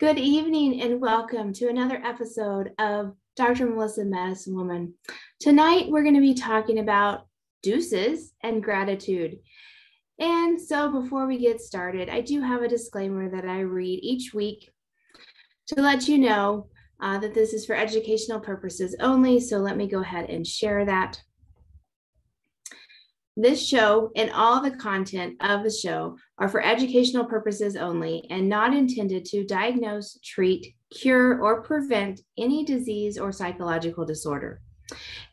Good evening and welcome to another episode of Dr. Melissa Medicine Woman. Tonight we're going to be talking about deuces and gratitude. And so before we get started, I do have a disclaimer that I read each week to let you know that this is for educational purposes only. So let me go ahead and share that. This show and all the content of the show are for educational purposes only and not intended to diagnose, treat, cure, or prevent any disease or psychological disorder.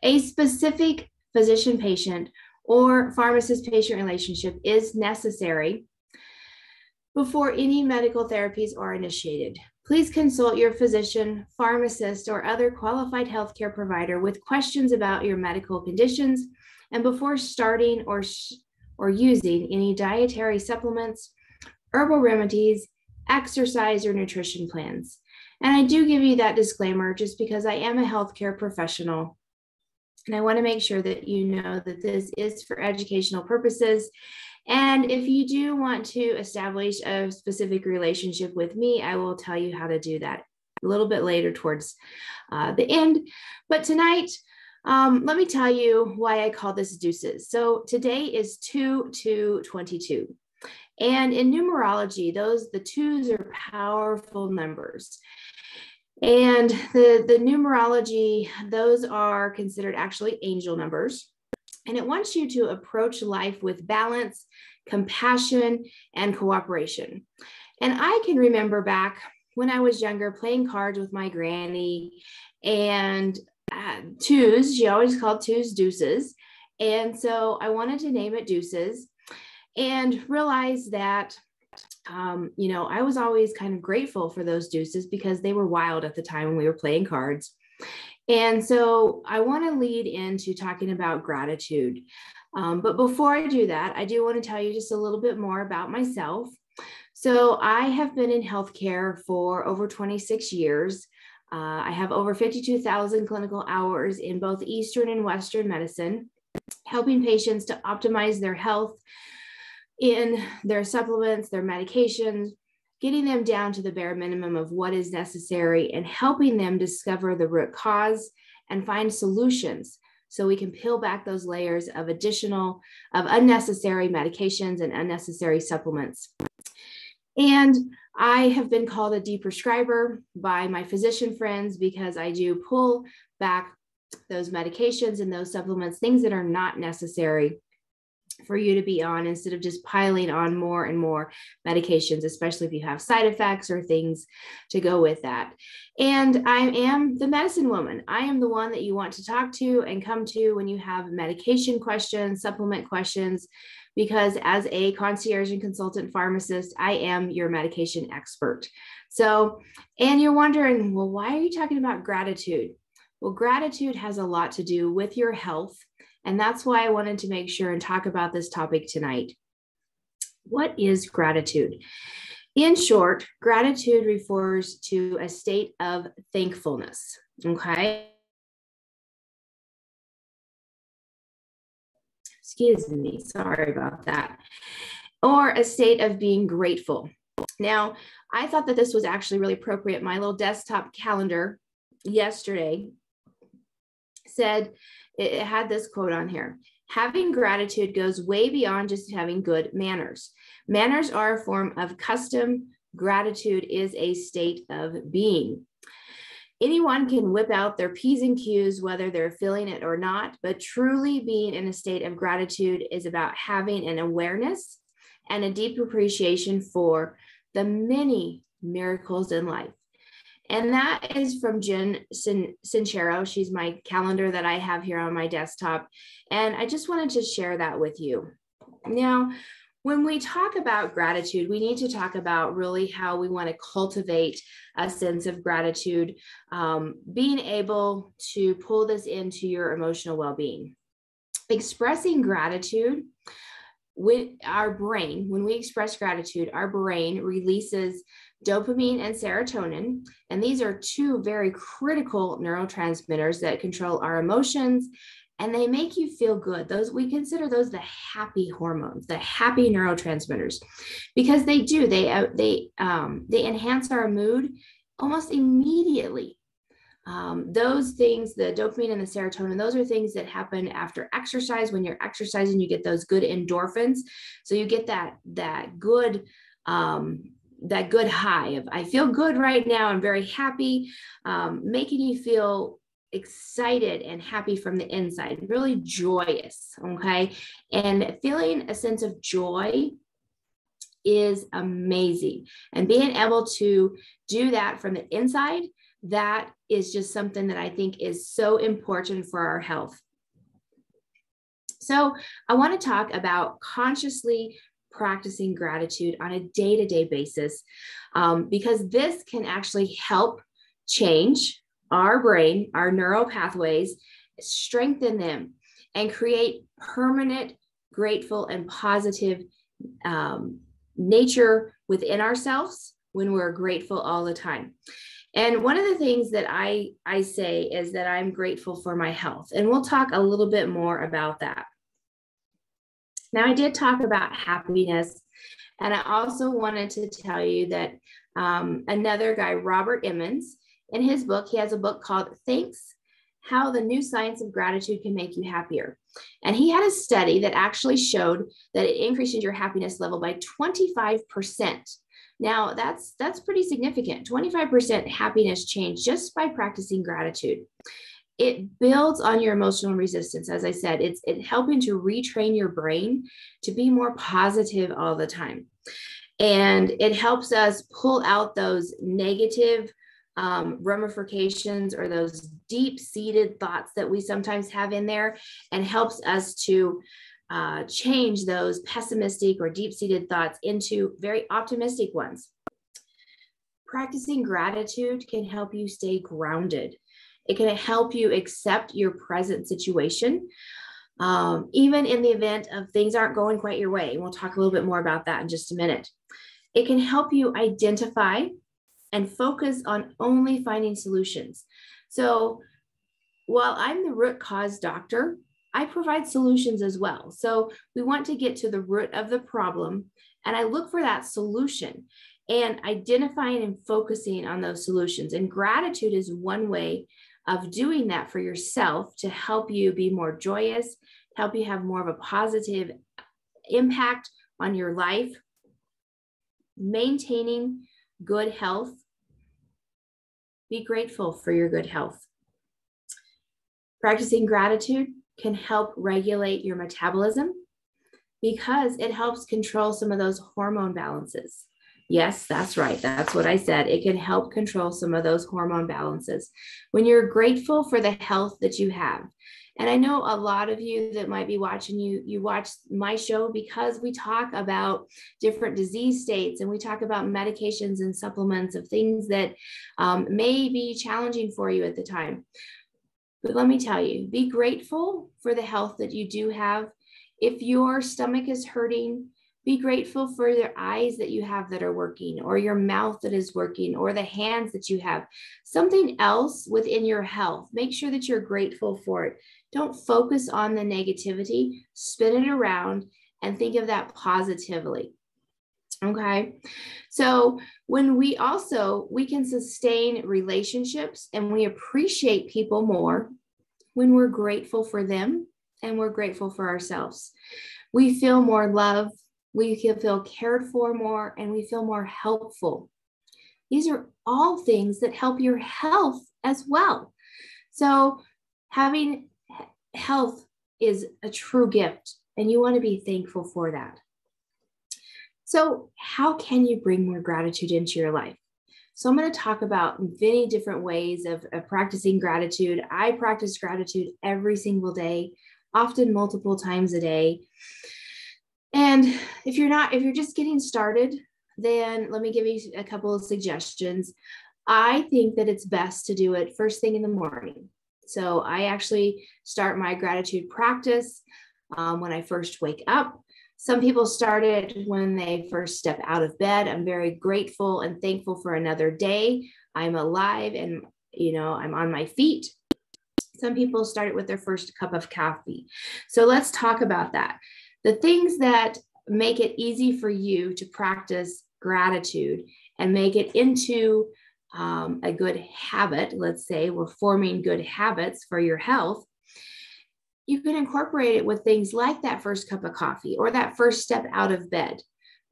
A specific physician-patient or pharmacist-patient relationship is necessary before any medical therapies are initiated. Please consult your physician, pharmacist, or other qualified healthcare provider with questions about your medical conditions and before starting or using any dietary supplements, herbal remedies, exercise, or nutrition plans. And I do give you that disclaimer just because I am a healthcare professional. And I want to make sure that you know that this is for educational purposes. And if you do want to establish a specific relationship with me, I will tell you how to do that a little bit later towards the end. But tonight, let me tell you why I call this deuces. So today is 2-2-22. And in numerology, the twos are powerful numbers. And the numerology, those are considered actually angel numbers. And it wants you to approach life with balance, compassion, and cooperation. And I can remember back when I was younger playing cards with my granny and twos, she always called twos deuces. And so I wanted to name it Deuces and realized that, I was always kind of grateful for those deuces because they were wild at the time when we were playing cards. And so I want to lead into talking about gratitude. But before I do that, I do want to tell you just a little bit more about myself. So I have been in healthcare for over 26 years. I have over 52,000 clinical hours in both Eastern and Western medicine, helping patients to optimize their health in their supplements, their medications, getting them down to the bare minimum of what is necessary and helping them discover the root cause and find solutions so we can peel back those layers of unnecessary medications and unnecessary supplements. And I have been called a deprescriber by my physician friends because I do pull back those medications and those supplements, things that are not necessary for you to be on instead of just piling on more and more medications, especially if you have side effects or things to go with that. And I am the medicine woman. I am the one that you want to talk to and come to when you have medication questions, supplement questions, because as a concierge and consultant pharmacist, I am your medication expert. So, and you're wondering, well, why are you talking about gratitude? Well, gratitude has a lot to do with your health. And that's why I wanted to make sure and talk about this topic tonight. What is gratitude? In short, gratitude refers to a state of thankfulness, okay? Excuse me, sorry about that. Or a state of being grateful. Now, I thought that this was actually really appropriate. My little desktop calendar yesterday said, it had this quote on here: having gratitude goes way beyond just having good manners. Manners are a form of custom. Gratitude is a state of being. Anyone can whip out their P's and Q's, whether they're feeling it or not, but truly being in a state of gratitude is about having an awareness and a deep appreciation for the many miracles in life. And that is from Jen Sincero. She's my calendar that I have here on my desktop. And I just wanted to share that with you. Now, when we talk about gratitude, we need to talk about really how we want to cultivate a sense of gratitude, being able to pull this into your emotional well-being. Expressing gratitude with our brain, when we express gratitude, our brain releases dopamine and serotonin. And these are two very critical neurotransmitters that control our emotions and they make you feel good. Those, we consider those the happy hormones, the happy neurotransmitters, because they do, they enhance our mood almost immediately. Those things, the dopamine and the serotonin, those are things that happen after exercise. When you're exercising, you get those good endorphins. So you get that good high of, I feel good right now, I'm very happy, making you feel excited and happy from the inside, really joyous. Okay. And feeling a sense of joy is amazing. And being able to do that from the inside, that is just something that I think is so important for our health. So I want to talk about consciously practicing gratitude on a day-to-day basis, because this can actually help change our brain, our neural pathways, strengthen them, and create permanent, grateful, and positive nature within ourselves when we're grateful all the time. And one of the things that I say is that I'm grateful for my health. And we'll talk a little bit more about that. Now, I did talk about happiness. And I also wanted to tell you that another guy, Robert Emmons, in his book, he has a book called Thanks, How the New Science of Gratitude Can Make You Happier. And he had a study that actually showed that it increases your happiness level by 25%. Now, that's pretty significant. 25% happiness change just by practicing gratitude. It builds on your emotional resistance. As I said, it's helping to retrain your brain to be more positive all the time. And it helps us pull out those negative ramifications or those deep-seated thoughts that we sometimes have in there, and helps us to change those pessimistic or deep-seated thoughts into very optimistic ones. Practicing gratitude can help you stay grounded. It can help you accept your present situation, even in the event of things aren't going quite your way. We'll talk a little bit more about that in just a minute. It can help you identify and focus on only finding solutions. So while I'm the root cause doctor, I provide solutions as well. So we want to get to the root of the problem, and I look for that solution and identifying and focusing on those solutions. And gratitude is one way of doing that for yourself to help you be more joyous, help you have more of a positive impact on your life, maintaining good health. Be grateful for your good health. Practicing gratitude can help regulate your metabolism because it helps control some of those hormone balances. Yes, that's right. That's what I said. It can help control some of those hormone balances when you're grateful for the health that you have. And I know a lot of you that might be watching, you watch my show because we talk about different disease states, and we talk about medications and supplements of things that may be challenging for you at the time. But let me tell you, be grateful for the health that you do have. If your stomach is hurting, be grateful for the eyes that you have that are working, or your mouth that is working, or the hands that you have. Something else within your health. Make sure that you're grateful for it. Don't focus on the negativity. Spin it around and think of that positively. Okay. So when we can sustain relationships, and we appreciate people more when we're grateful for them and we're grateful for ourselves. We feel more love. We feel cared for more, and we feel more helpful. These are all things that help your health as well. So having health is a true gift, and you want to be thankful for that. So how can you bring more gratitude into your life? So I'm going to talk about many different ways of practicing gratitude. I practice gratitude every single day, often multiple times a day. And if you're just getting started, then let me give you a couple of suggestions. I think that it's best to do it first thing in the morning. So I actually start my gratitude practice when I first wake up. Some people start it when they first step out of bed. I'm very grateful and thankful for another day. I'm alive, and I'm on my feet. Some people start it with their first cup of coffee. So let's talk about that. The things that make it easy for you to practice gratitude and make it into a good habit. Let's say we're forming good habits for your health. You can incorporate it with things like that first cup of coffee or that first step out of bed.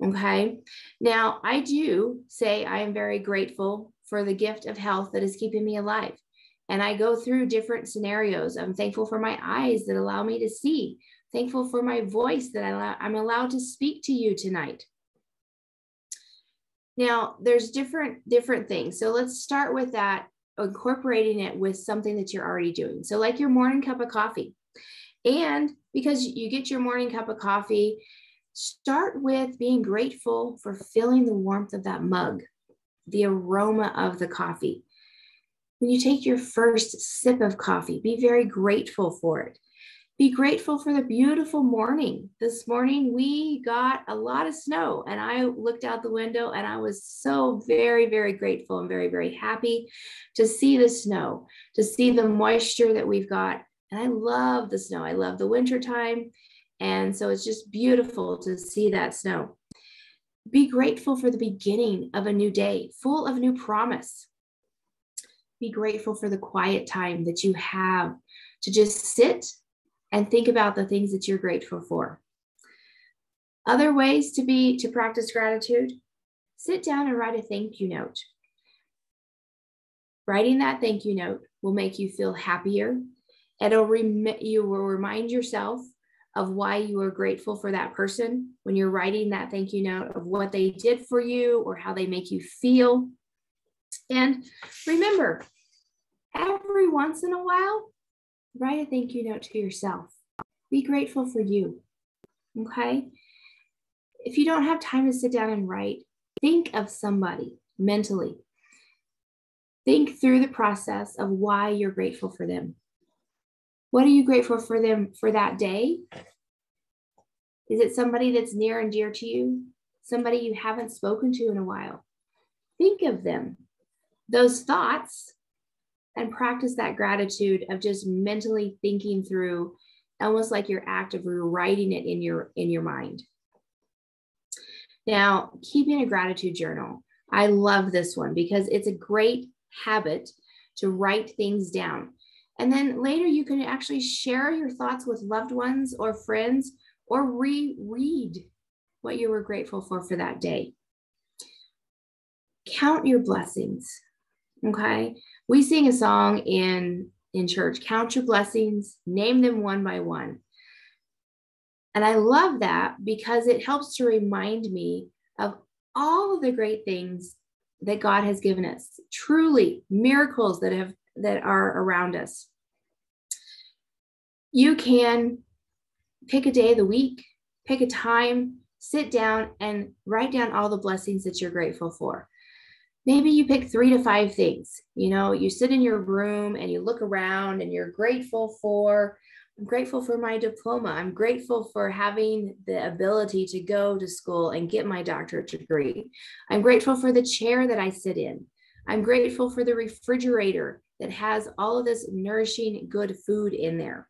Okay. Now, I do say I am very grateful for the gift of health that is keeping me alive. And I go through different scenarios. I'm thankful for my eyes that allow me to see, thankful for my voice that I'm allowed to speak to you tonight. Now, there's different things. So let's start with that, incorporating it with something that you're already doing. So like your morning cup of coffee. And because you get your morning cup of coffee, start with being grateful for feeling the warmth of that mug, the aroma of the coffee. When you take your first sip of coffee, be very grateful for it. Be grateful for the beautiful morning. This morning, we got a lot of snow, and I looked out the window and I was so very, very grateful and very, very happy to see the snow, to see the moisture that we've got. And I love the snow. I love the winter time. And so it's just beautiful to see that snow. Be grateful for the beginning of a new day, full of new promise. Be grateful for the quiet time that you have to just sit and think about the things that you're grateful for. Other ways to practice gratitude, sit down and write a thank you note. Writing that thank you note will make you feel happier. You will remind yourself of why you are grateful for that person when you're writing that thank you note, of what they did for you or how they make you feel. And remember, every once in a while, write a thank you note to yourself. Be grateful for you, okay? If you don't have time to sit down and write, think of somebody mentally. Think through the process of why you're grateful for them. What are you grateful for them for that day? Is it somebody that's near and dear to you? Somebody you haven't spoken to in a while? Think of them, those thoughts, and practice that gratitude of just mentally thinking through, almost like you're actively writing it in your mind. Now, keeping a gratitude journal. I love this one because it's a great habit to write things down. And then later you can actually share your thoughts with loved ones or friends, or reread what you were grateful for that day. Count your blessings, okay? We sing a song in church, count your blessings, name them one by one. And I love that because it helps to remind me of all of the great things that God has given us, truly miracles that are around us. You can pick a day of the week, pick a time, sit down and write down all the blessings that you're grateful for. Maybe you pick 3 to 5 things. You sit in your room and you look around and you're grateful for, I'm grateful for my diploma. I'm grateful for having the ability to go to school and get my doctorate degree. I'm grateful for the chair that I sit in. I'm grateful for the refrigerator that has all of this nourishing, good food in there.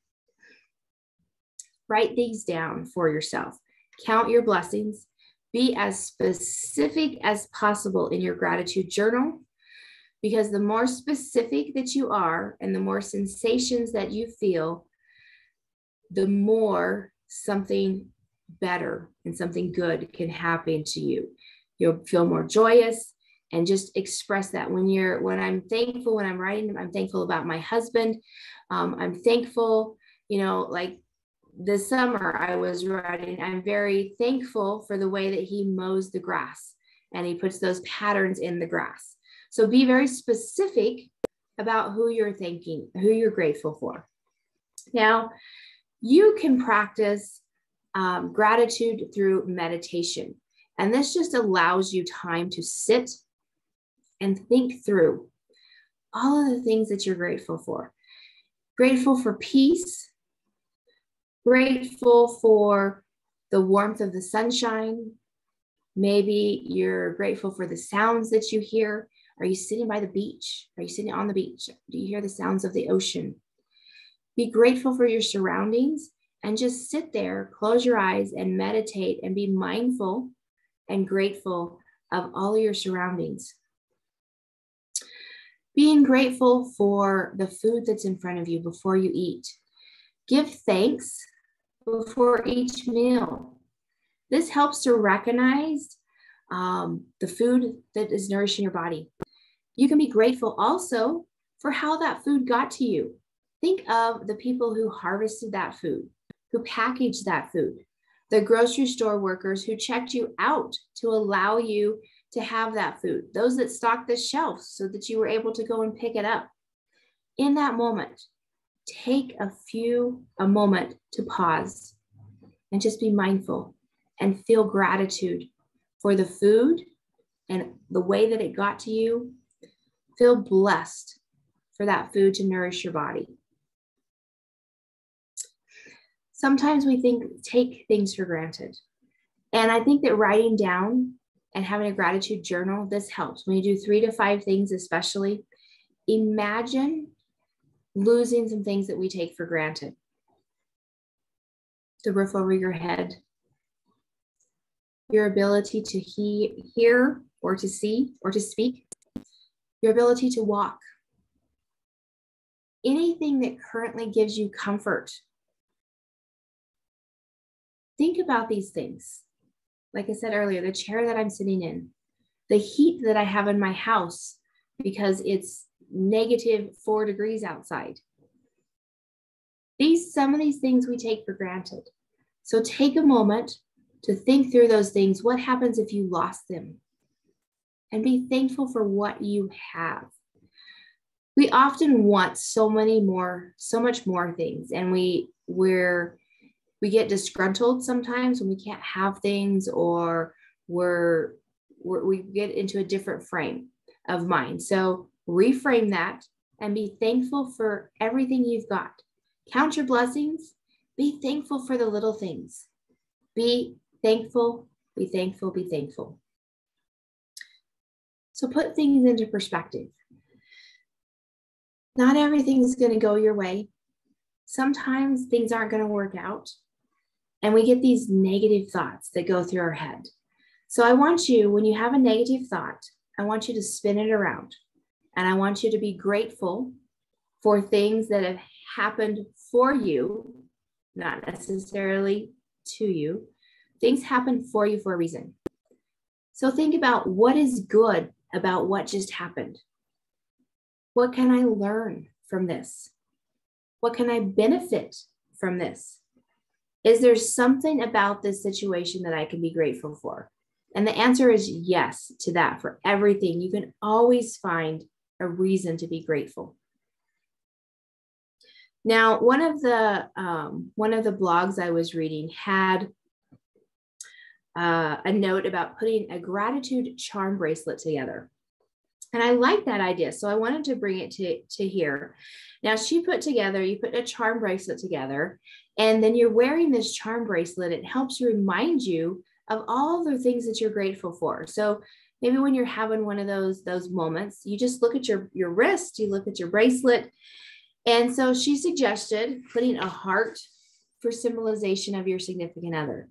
Write these down for yourself. Count your blessings. Be as specific as possible in your gratitude journal, because the more specific that you are and the more sensations that you feel, the more something better and something good can happen to you. You'll feel more joyous, and just express that. When I'm thankful, when I'm writing, I'm thankful about my husband. I'm thankful, like this summer I was writing, I'm very thankful for the way that he mows the grass and he puts those patterns in the grass. So be very specific about who you're thanking, who you're grateful for. Now, you can practice gratitude through meditation. And this just allows you time to sit and think through all of the things that you're grateful for. Grateful for peace, grateful for the warmth of the sunshine. Maybe you're grateful for the sounds that you hear. Are you sitting by the beach? Are you sitting on the beach? Do you hear the sounds of the ocean? Be grateful for your surroundings and just sit there, close your eyes and meditate and be mindful and grateful of all your surroundings. Being grateful for the food that's in front of you before you eat. Give thanks before each meal. This helps to recognize the food that is nourishing your body. You can be grateful also for how that food got to you. Think of the people who harvested that food, who packaged that food, the grocery store workers who checked you out to allow you to have that food, those that stocked the shelves so that you were able to go and pick it up. In that moment, take a moment to pause and just be mindful and feel gratitude for the food and the way that it got to you. Feel blessed for that food to nourish your body. Sometimes we take things for granted. And I think that writing down and having a gratitude journal, this helps. When you do 3 to 5 things, especially, imagine losing some things that we take for granted. The roof over your head, your ability to hear or to see or to speak, your ability to walk, anything that currently gives you comfort. Think about these things. Like I said earlier, the chair that I'm sitting in, the heat that I have in my house because it's -4 degrees outside. Some of these things we take for granted. So take a moment to think through those things. What happens if you lost them? And be thankful for what you have. We often want so much more things, and we get disgruntled sometimes when we can't have things, or we get into a different frame of mind. So reframe that and be thankful for everything you've got. Count your blessings. Be thankful for the little things. Be thankful, be thankful, be thankful. So put things into perspective. Not everything's going to go your way. Sometimes things aren't going to work out. And we get these negative thoughts that go through our head. So I want you, when you have a negative thought, I want you to spin it around. And I want you to be grateful for things that have happened for you, not necessarily to you. Things happen for you for a reason. So think about what is good about what just happened. What can I learn from this? What can I benefit from this? Is there something about this situation that I can be grateful for? And the answer is yes to that. For everything, you can always find a reason to be grateful. Now, one of the blogs I was reading had a note about putting a gratitude charm bracelet together. And I like that idea. So I wanted to bring it to here. Now you put a charm bracelet together, and then you're wearing this charm bracelet. It helps remind you of all the things that you're grateful for. So maybe when you're having one of those moments, you just look at your wrist, you look at your bracelet. And so she suggested putting a heart for symbolization of your significant other.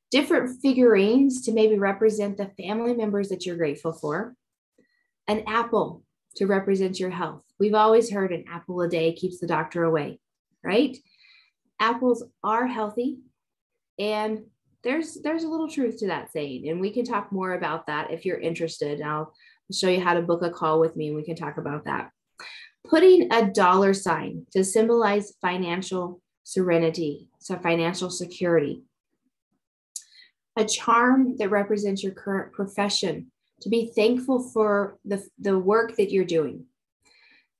Different figurines to maybe represent the family members that you're grateful for. An apple to represent your health. We've always heard an apple a day keeps the doctor away, right? Apples are healthy, and there's a little truth to that saying, and we can talk more about that if you're interested. I'll show you how to book a call with me and we can talk about that. Putting a dollar sign to symbolize financial serenity, so financial security. A charm that represents your current profession, to be thankful for the work that you're doing.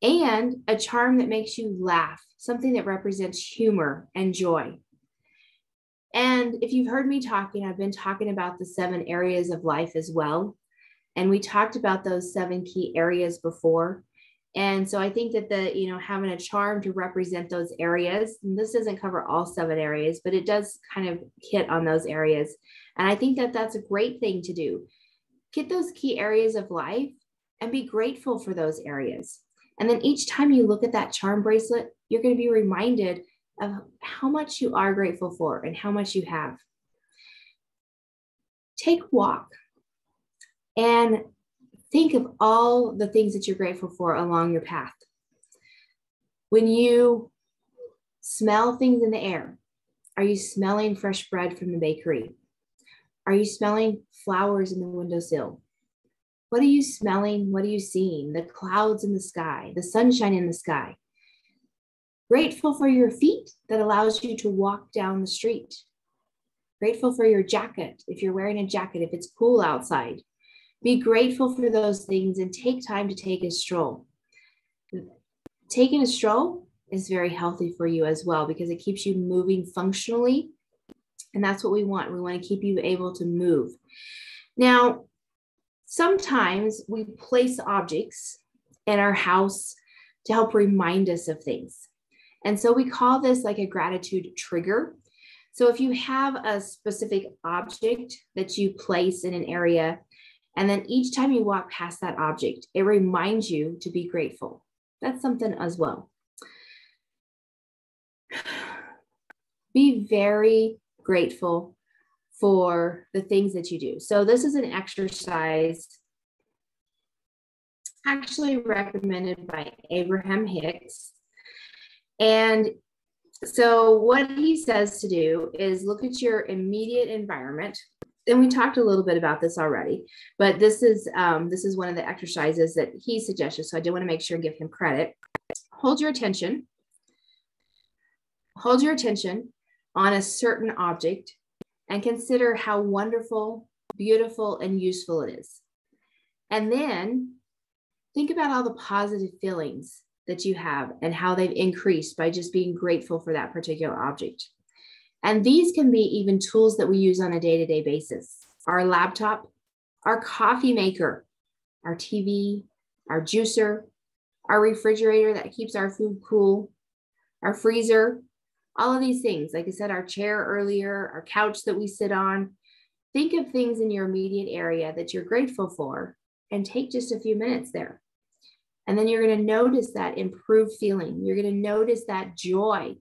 And a charm that makes you laugh, something that represents humor and joy. And if you've heard me talking, I've been talking about the 7 areas of life as well. And we talked about those 7 key areas before. And so I think that having a charm to represent those areas, and this doesn't cover all 7 areas, but it does kind of hit on those areas. And I think that that's a great thing to do. Get those key areas of life and be grateful for those areas. And then each time you look at that charm bracelet, you're going to be reminded of how much you are grateful for and how much you have. Take a walk and think of all the things that you're grateful for along your path. When you smell things in the air, are you smelling fresh bread from the bakery? Are you smelling flowers in the windowsill? What are you smelling? What are you seeing? The clouds in the sky, the sunshine in the sky. Grateful for your feet that allows you to walk down the street. Grateful for your jacket, if you're wearing a jacket, if it's cool outside. Be grateful for those things and take time to take a stroll. Taking a stroll is very healthy for you as well because it keeps you moving functionally. And that's what we want. We want to keep you able to move. Now, sometimes we place objects in our house to help remind us of things. And so we call this like a gratitude trigger. So if you have a specific object that you place in an area, and then each time you walk past that object, it reminds you to be grateful. That's something as well. Be very grateful for the things that you do. So this is an exercise actually recommended by Abraham Hicks. And so what he says to do is look at your immediate environment. And we talked a little bit about this already, but this is one of the exercises that he suggested. So I do want to make sure and give him credit. Hold your attention on a certain object and consider how wonderful, beautiful, and useful it is. And then think about all the positive feelings that you have and how they've increased by just being grateful for that particular object. And these can be even tools that we use on a day-to-day basis. Our laptop, our coffee maker, our TV, our juicer, our refrigerator that keeps our food cool, our freezer, all of these things. Like I said, our chair earlier, our couch that we sit on. Think of things in your immediate area that you're grateful for and take just a few minutes there. And then you're going to notice that improved feeling. You're going to notice that joy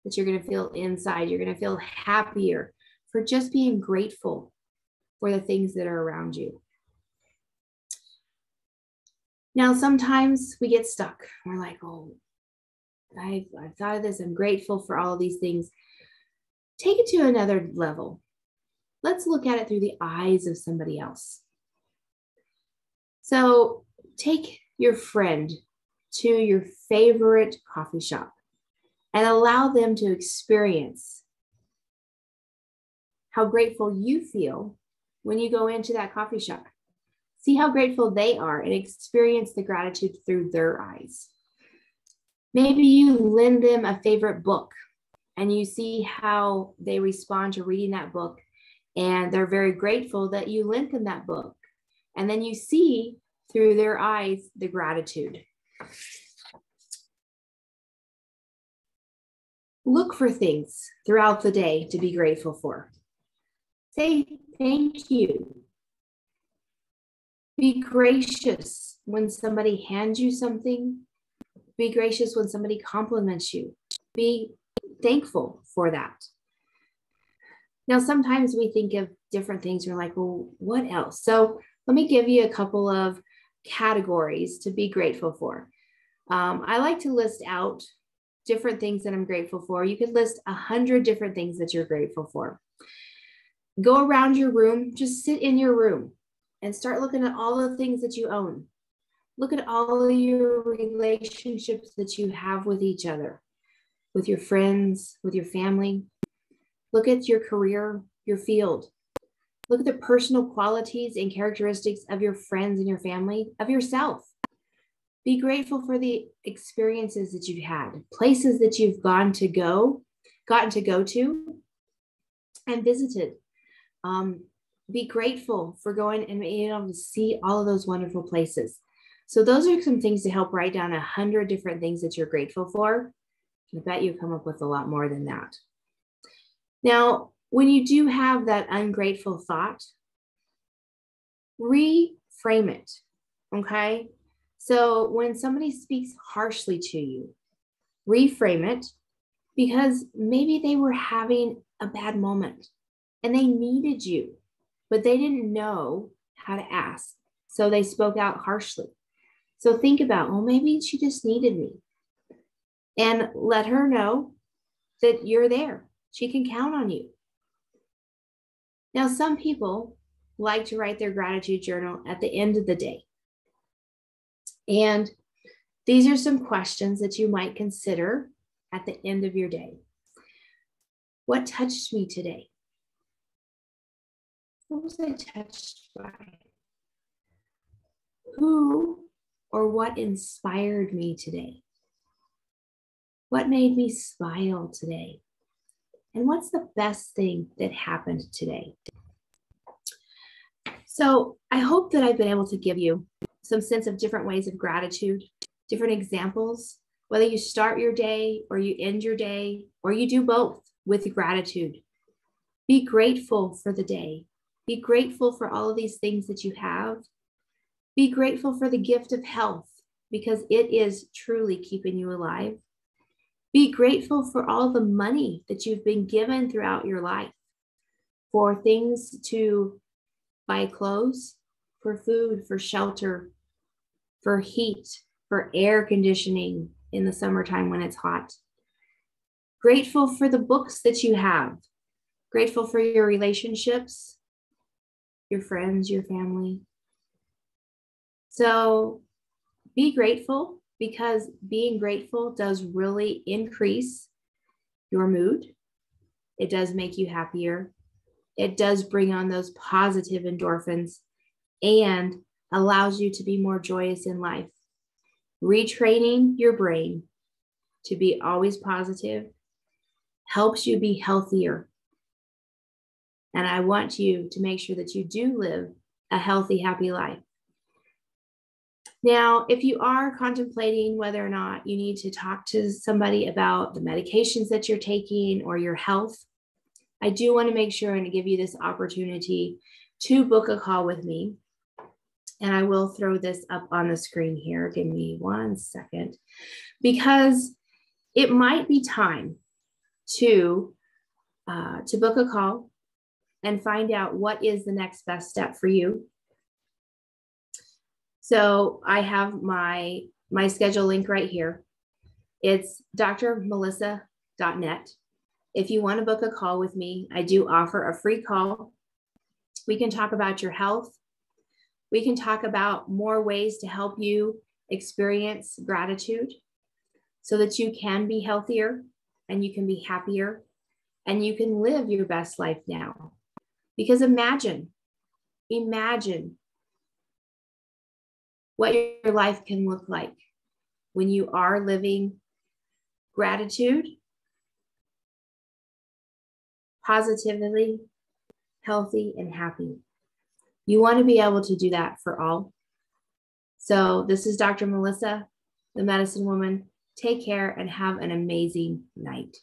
that you're going to feel inside. You're going to feel happier for just being grateful for the things that are around you. Now, sometimes we get stuck. We're like, oh, I've thought of this. I'm grateful for all of these things. Take it to another level. Let's look at it through the eyes of somebody else. So take your friend to your favorite coffee shop and allow them to experience how grateful you feel when you go into that coffee shop. See how grateful they are and experience the gratitude through their eyes. Maybe you lend them a favorite book and you see how they respond to reading that book and they're very grateful that you lent them that book. And then you see through their eyes the gratitude. Look for things throughout the day to be grateful for. Say thank you. Be gracious when somebody hands you something. Be gracious when somebody compliments you. Be thankful for that. Now, sometimes we think of different things. We're like, well, what else? So let me give you a couple of categories to be grateful for. I like to list out different things that I'm grateful for. You could list 100 different things that you're grateful for. Go around your room, just sit in your room and start looking at all the things that you own. Look at all of your relationships that you have with each other, with your friends, with your family. Look at your career, your field. Look at the personal qualities and characteristics of your friends and your family, of yourself. Be grateful for the experiences that you've had, places that you've gotten to go to and visited. Be grateful for going and being able to see all of those wonderful places. So those are some things to help write down 100 different things that you're grateful for. I bet you come up with a lot more than that. Now, when you do have that ungrateful thought, reframe it, okay? So when somebody speaks harshly to you, reframe it, because maybe they were having a bad moment and they needed you, but they didn't know how to ask. So they spoke out harshly. So think about, well, maybe she just needed me. And let her know that you're there. She can count on you. Now, some people like to write their gratitude journal at the end of the day. And these are some questions that you might consider at the end of your day. What touched me today? What was I touched by? Who or what inspired me today? What made me smile today? And what's the best thing that happened today? So I hope that I've been able to give you some sense of different ways of gratitude, different examples, whether you start your day or you end your day, or you do both with gratitude. Be grateful for the day. Be grateful for all of these things that you have. Be grateful for the gift of health, because it is truly keeping you alive. Be grateful for all the money that you've been given throughout your life, for things to buy clothes, for food, for shelter, for heat, for air conditioning in the summertime when it's hot. Grateful for the books that you have. Grateful for your relationships, your friends, your family. So be grateful, because being grateful does really increase your mood. It does make you happier. It does bring on those positive endorphins and allows you to be more joyous in life. Retraining your brain to be always positive helps you be healthier. And I want you to make sure that you do live a healthy, happy life. Now, if you are contemplating whether or not you need to talk to somebody about the medications that you're taking or your health, I do want to make sure and give you this opportunity to book a call with me. And I will throw this up on the screen here. Give me 1 second, because it might be time to book a call and find out what is the next best step for you. So I have my schedule link right here. It's drmelissa.net. If you want to book a call with me, I do offer a free call. We can talk about your health. We can talk about more ways to help you experience gratitude so that you can be healthier and you can be happier and you can live your best life now. Because imagine what your life can look like when you are living gratitude, positively, healthy, and happy. You want to be able to do that for all. So this is Dr. Melissa, the Medicine Woman. Take care and have an amazing night.